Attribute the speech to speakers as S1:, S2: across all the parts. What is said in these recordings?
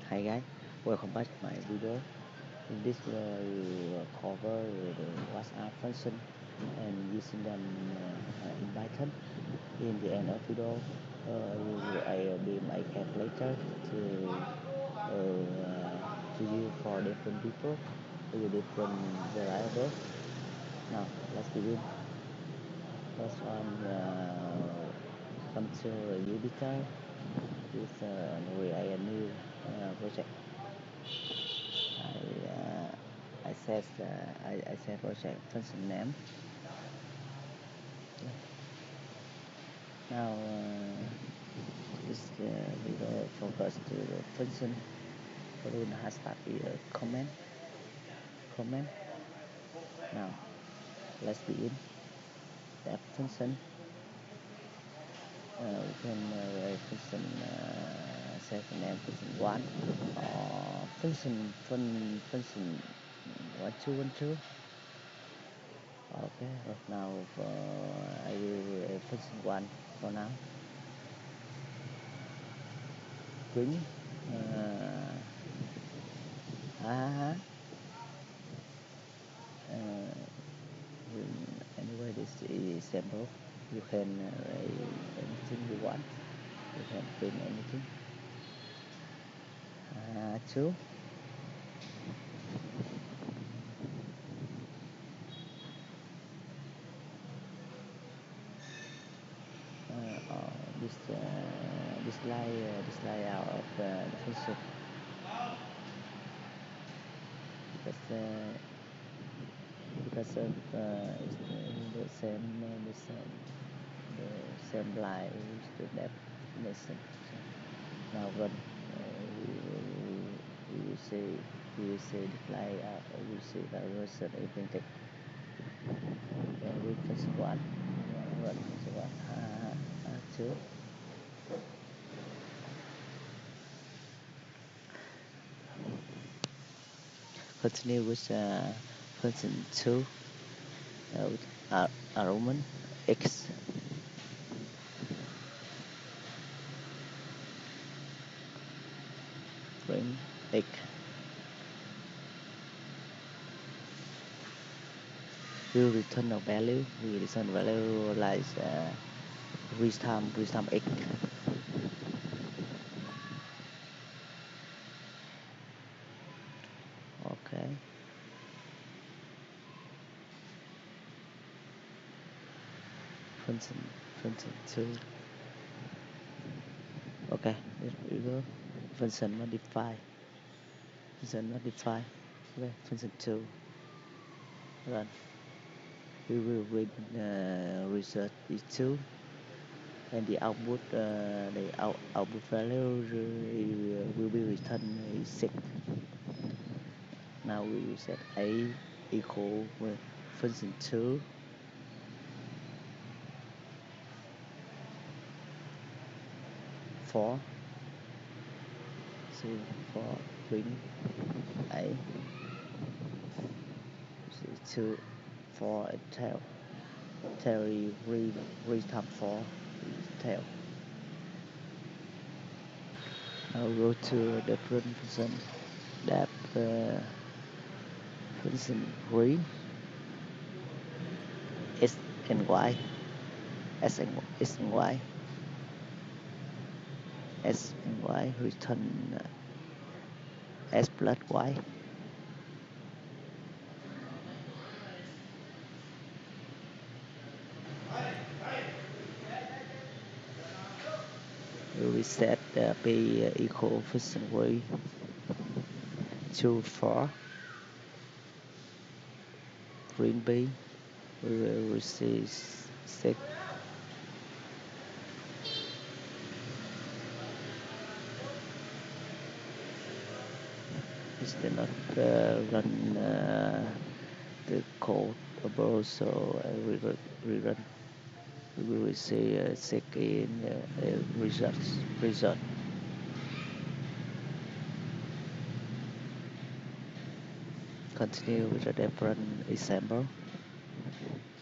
S1: Hi guys, welcome back to my video. In this video, I will cover the WhatsApp function and using them in Python. In the end of video, I will be my calculator to use for different people with different variable. Now let's begin. First one, come to Jupyter with create a new project. I set project function name. Now this we will focus to the function. Run hashtag comment. Now let's begin. That function we can write function set name function one or function 1212. Okay, now I will function one for now. Print anyway, this is sample. You can write anything you want. You can print anything. Two. This layout of the function because of the same line with the definition. Now run. We will see the layout. We will see the version implemented. With function one. Run function one. Two. Continue with function 2 with argument x. Print x. Will return a value. We return value like reach time x. Okay. Function 2. Okay, here we go. Function modify. Okay, function 2. Run. We will read result is 2, and the output output value will be returned is 6. Now we will set a equal with function 2 4. So for print a 2 4 tail return 4 tail. Now go to different function that function 3 x and y x and y return x plus y. We set p equal function 3 to 4. Print b. We will receive 6. It did not run the code above, so I will rerun. We will receive 6 in result. Continue with a different example.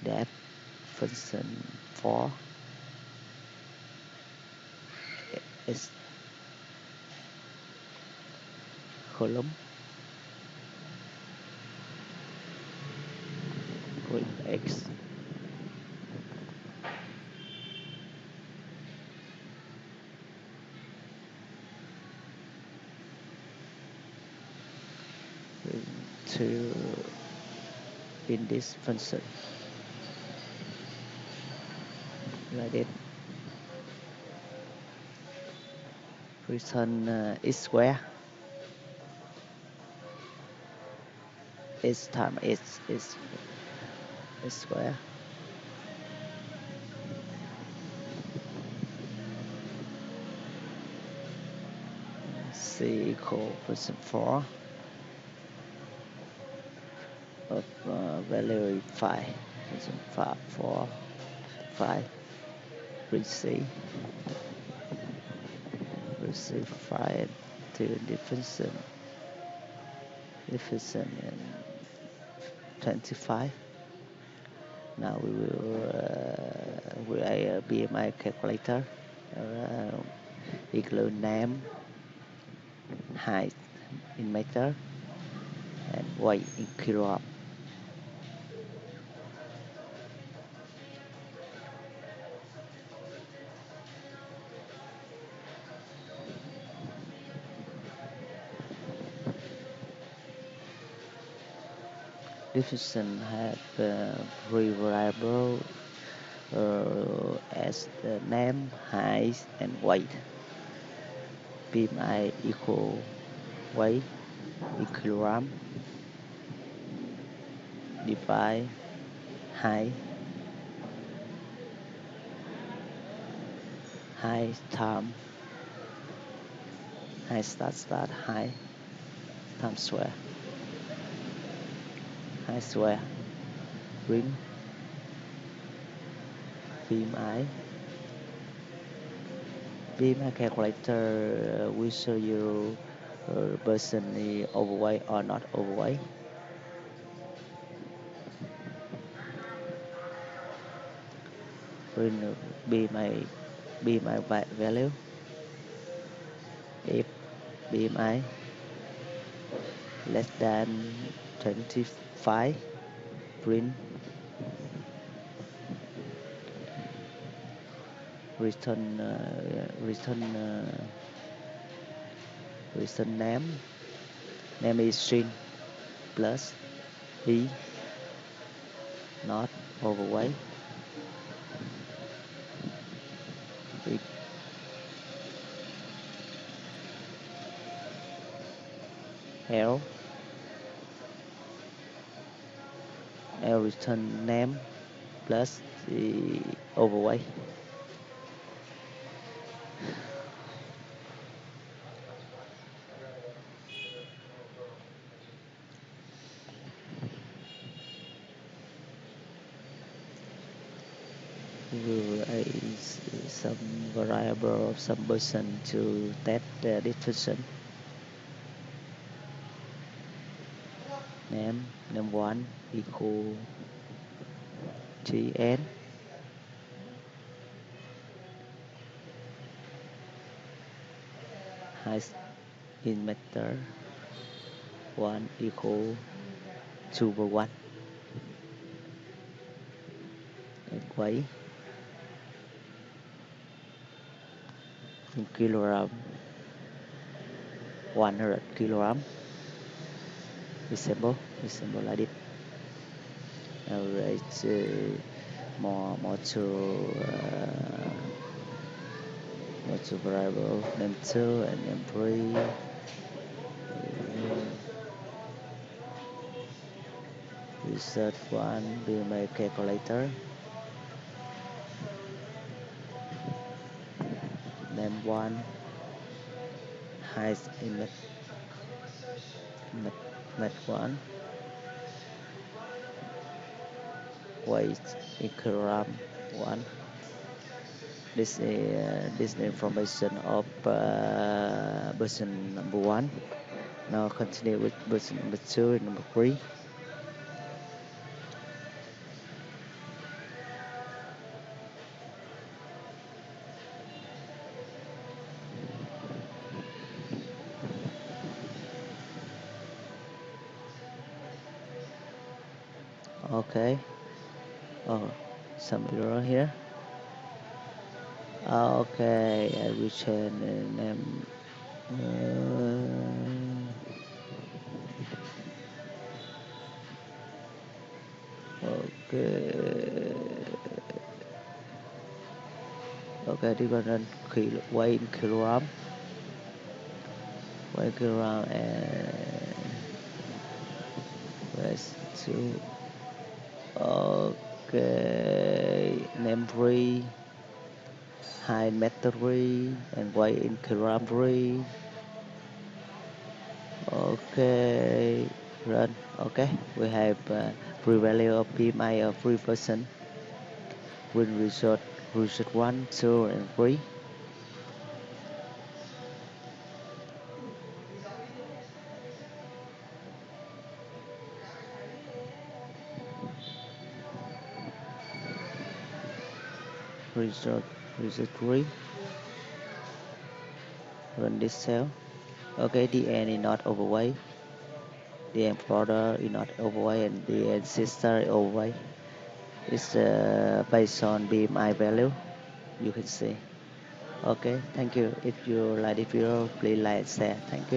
S1: That function 4 is column with X. To in this function like that. Return x square. X times x is x square. C equal function 4 of value 5. Function 5 4 5. Print C. Receive 5 to differentiation. Differentiation 25. Now we BMI calculator include name, height in meter, and weight in kilogram. Differentiation have three variables as the name, height, and weight. BMI equal weight in kilogram divide height times height start height times square. Height square print BMI. BMI calculator will show you person is overweight or not overweight. Print BMI value. If BMI less than 25, print return name. Name is string plus E not overweight. With L return name plus the overweight. Some variable of some person to test the diffusion. Name 1 equal Tn. Height in meter 1 equal 2/1. And weight in kilogram 100 kilogram. Resemble like this. Now it's more to variable name 2 and name 3. Research 1 BMI calculator. Name 1 height in met 1. Weight in kilogram 1. This information of person number 1. Now continue with person number 2 and number 3. Okay. Oh, some error here. Okay, I will change the name. Okay. Okay, this one run weight in kilogram. Weight in kilogram and rest two. Okay, name free, high meter free, and weight in kilogram free. Okay, run. Okay, we have free value of PMI of 3%. Win result 1, 2, and 3. Result result 3. Run this cell. Okay, the end is not overweight. The end brother is not overweight, and the end sister is overweight. It's based on BMI value. You can see. Okay, thank you. If you like this video, please like, share. Thank you.